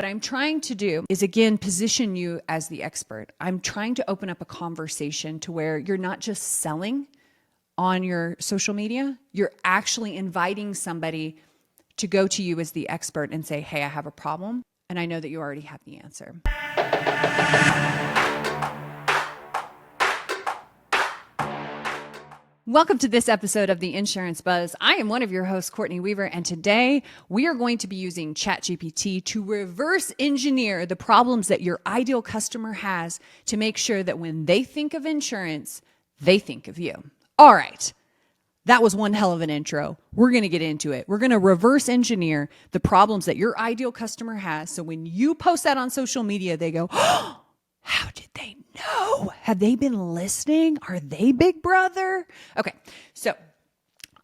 What I'm trying to do is, again, position you as the expert. I'm trying to open up a conversation to where you're not just selling on your social media, you're actually inviting somebody to go to you as the expert and say, hey, I have a problem, and I know that you already have the answer. Welcome to this episode of the Insurance Buzz. I am one of your hosts, Courtney Weaver, and today we are going to be using ChatGPT to reverse engineer the problems that your ideal customer has to make sure that when they think of insurance, they think of you. All right. That was one hell of an intro. We're going to get into it. We're going to reverse engineer the problems that your ideal customer has. So when you post that on social media, they go, oh, how did they know? Have they been listening? Are they Big Brother? Okay. So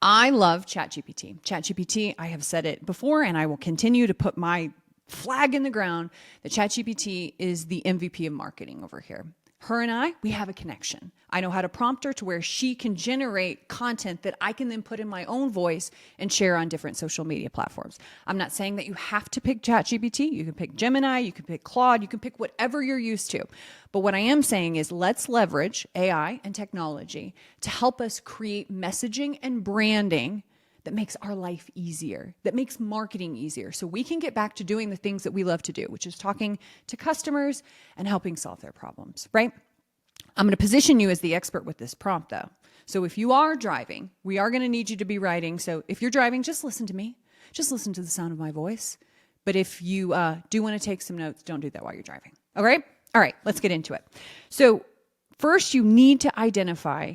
I love ChatGPT. ChatGPT, I have said it before, and I will continue to put my flag in the ground that ChatGPT is the MVP of marketing over here. Her and I, we have a connection. I know how to prompt her to where she can generate content that I can then put in my own voice and share on different social media platforms. I'm not saying that you have to pick ChatGPT. You can pick Gemini, you can pick Claude, you can pick whatever you're used to. But what I am saying is let's leverage AI and technology to help us create messaging and branding that makes our life easier, that makes marketing easier, so we can get back to doing the things that we love to do, which is talking to customers and helping solve their problems, right? I'm going to position you as the expert with this prompt, though. So if you are driving, we are going to need you to be writing. So if you're driving, just listen to me. Just listen to the sound of my voice. But if you do want to take some notes, don't do that while you're driving. Okay? All right, let's get into it. So first, you need to identify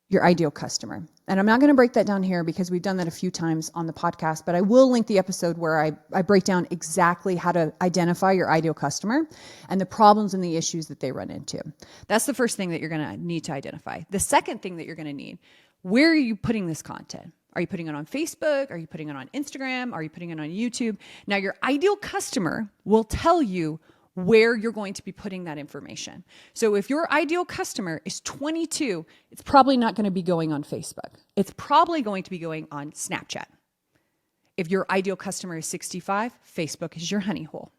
your ideal customer. And I'm not going to break that down here because we've done that a few times on the podcast, but I will link the episode where I break down exactly how to identify your ideal customer and the problems and the issues that they run into. That's the first thing that you're going to need to identify. The second thing that you're going to need, where are you putting this content? Are you putting it on Facebook? Are you putting it on Instagram? Are you putting it on YouTube? Now, your ideal customer will tell you where you're going to be putting that information. So if your ideal customer is 22, it's probably not going to be going on Facebook. It's probably going to be going on Snapchat. If your ideal customer is 65, Facebook is your honey hole.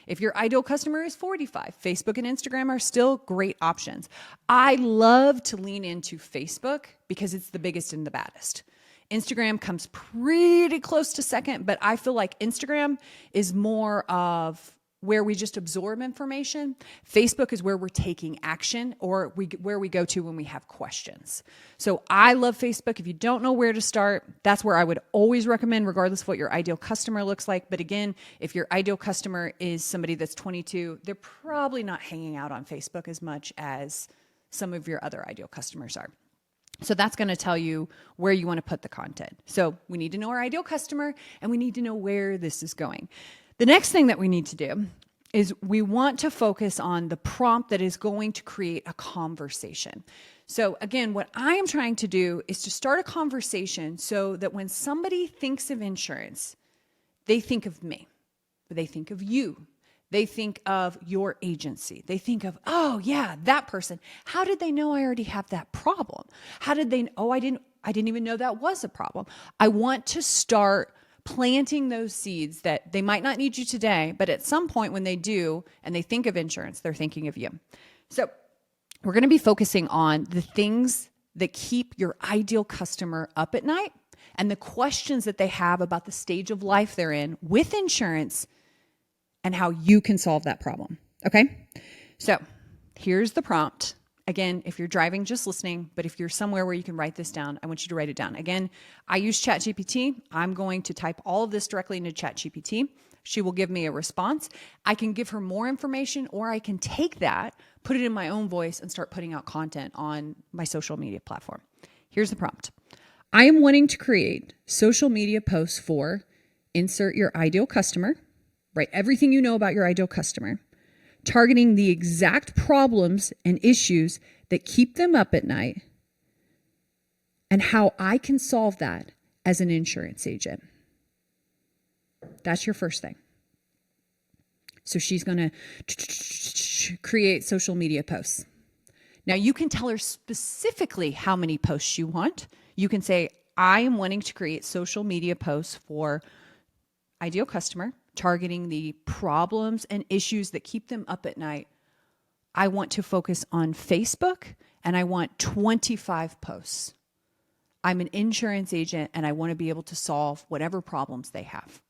If your ideal customer is 45, Facebook and Instagram are still great options. I love to lean into Facebook because it's the biggest and the baddest. Instagram comes pretty close to second, but I feel like Instagram is more of where we just absorb information. Facebook is where we're taking action or where we go to when we have questions. So I love Facebook. If you don't know where to start, that's where I would always recommend, regardless of what your ideal customer looks like. But again, if your ideal customer is somebody that's 22, they're probably not hanging out on Facebook as much as some of your other ideal customers are. So that's going to tell you where you want to put the content. So we need to know our ideal customer and we need to know where this is going. The next thing that we need to do is we want to focus on the prompt that is going to create a conversation. So again, what I am trying to do is to start a conversation so that when somebody thinks of insurance, they think of me, but they think of you. They think of your agency. They think of, oh yeah, that person. How did they know I already have that problem? How did they, I didn't even know that was a problem. I want to start planting those seeds that they might not need you today, but at some point when they do and they think of insurance, they're thinking of you. So we're going to be focusing on the things that keep your ideal customer up at night and the questions that they have about the stage of life they're in with insurance and how you can solve that problem. Okay? So here's the prompt. Again, if you're driving, just listening, but if you're somewhere where you can write this down, I want you to write it down. Again, I use ChatGPT. I'm going to type all of this directly into ChatGPT. She will give me a response. I can give her more information, or I can take that, put it in my own voice, and start putting out content on my social media platform. Here's the prompt. I am wanting to create social media posts for insert your ideal customer, write everything you know about your ideal customer, targeting the exact problems and issues that keep them up at night, and how I can solve that as an insurance agent. That's your first thing. So she's going to create social media posts. Now you can tell her specifically how many posts you want. You can say, I am wanting to create social media posts for ideal customer targeting the problems and issues that keep them up at night, I want to focus on Facebook and I want 25 posts. I'm an insurance agent and I want to be able to solve whatever problems they have.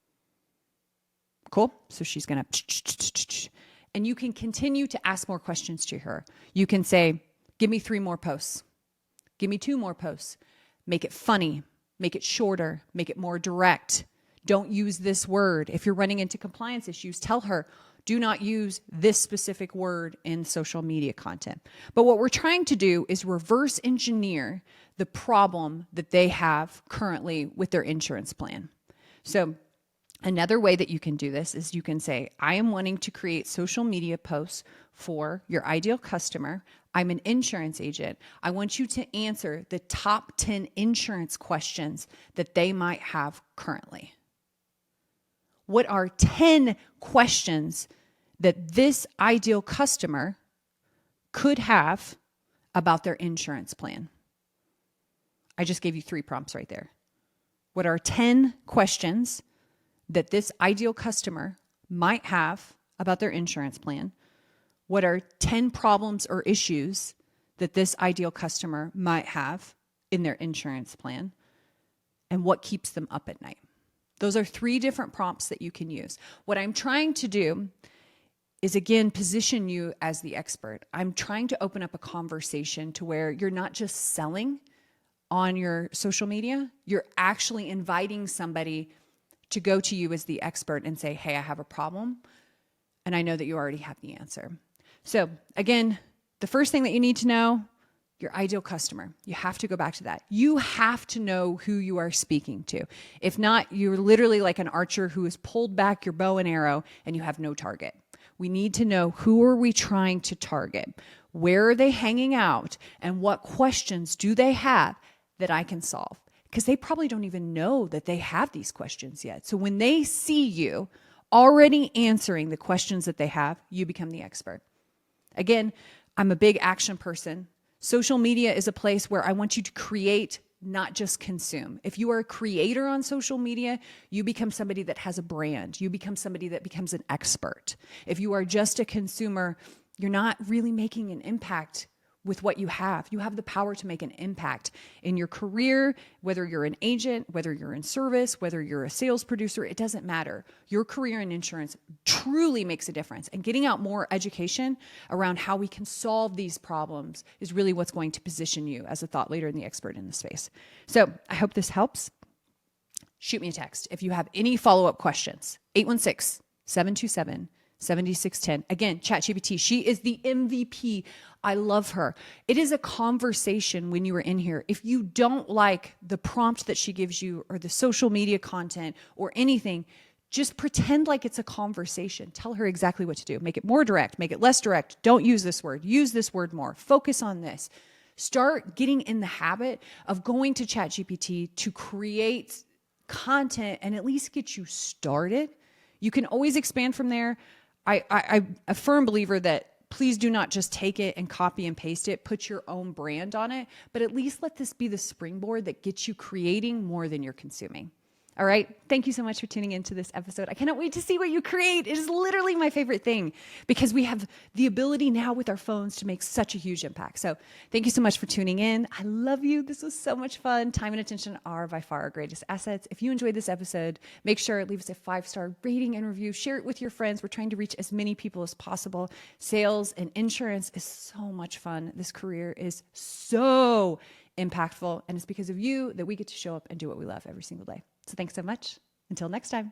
Cool? So she's going to, and you can continue to ask more questions to her. You can say, give me 3 more posts. Give me 2 more posts. Make it funny. Make it shorter. Make it more direct. Don't use this word. If you're running into compliance issues, tell her, do not use this specific word in social media content. But what we're trying to do is reverse engineer the problem that they have currently with their insurance plan. So another way that you can do this is you can say, I am wanting to create social media posts for your ideal customer. I'm an insurance agent. I want you to answer the top 10 insurance questions that they might have currently. What are 10 questions that this ideal customer could have about their insurance plan? I just gave you 3 prompts right there. What are 10 questions that this ideal customer might have about their insurance plan? What are 10 problems or issues that this ideal customer might have in their insurance plan? And what keeps them up at night? Those are 3 different prompts that you can use. What I'm trying to do is, again, position you as the expert. I'm trying to open up a conversation to where you're not just selling on your social media, you're actually inviting somebody to go to you as the expert and say, hey, I have a problem, and I know that you already have the answer. So again, the first thing that you need to know, your ideal customer. You have to go back to that. You have to know who you are speaking to. If not, you're literally like an archer who has pulled back your bow and arrow and you have no target. We need to know, who are we trying to target? Where are they hanging out? And what questions do they have that I can solve? Because they probably don't even know that they have these questions yet. So when they see you already answering the questions that they have, you become the expert. Again, I'm a big action person. Social media is a place where I want you to create, not just consume. If you are a creator on social media, you become somebody that has a brand. You become somebody that becomes an expert. If you are just a consumer, you're not really making an impact with what you have. You have the power to make an impact in your career, whether you're an agent, whether you're in service, whether you're a sales producer, it doesn't matter. Your career in insurance truly makes a difference. And getting out more education around how we can solve these problems is really what's going to position you as a thought leader and the expert in the space. So I hope this helps. Shoot me a text if you have any follow-up questions. 816-727-7610. Again, ChatGPT, she is the MVP. I love her. It is a conversation when you are in here. If you don't like the prompt that she gives you or the social media content or anything, just pretend like it's a conversation. Tell her exactly what to do. Make it more direct, make it less direct. Don't use this word. Use this word more. Focus on this. Start getting in the habit of going to ChatGPT to create content and at least get you started. You can always expand from there. I'm a firm believer that please do not just take it and copy and paste it, put your own brand on it, but at least let this be the springboard that gets you creating more than you're consuming. All right. Thank you so much for tuning into this episode. I cannot wait to see what you create. It is literally my favorite thing because we have the ability now with our phones to make such a huge impact. So thank you so much for tuning in. I love you. This was so much fun. Time and attention are by far our greatest assets. If you enjoyed this episode, make sure leave us a 5-star rating and review. Share it with your friends. We're trying to reach as many people as possible. Sales and insurance is so much fun. This career is so impactful, and it's because of you that we get to show up and do what we love every single day. So thanks so much. Until next time.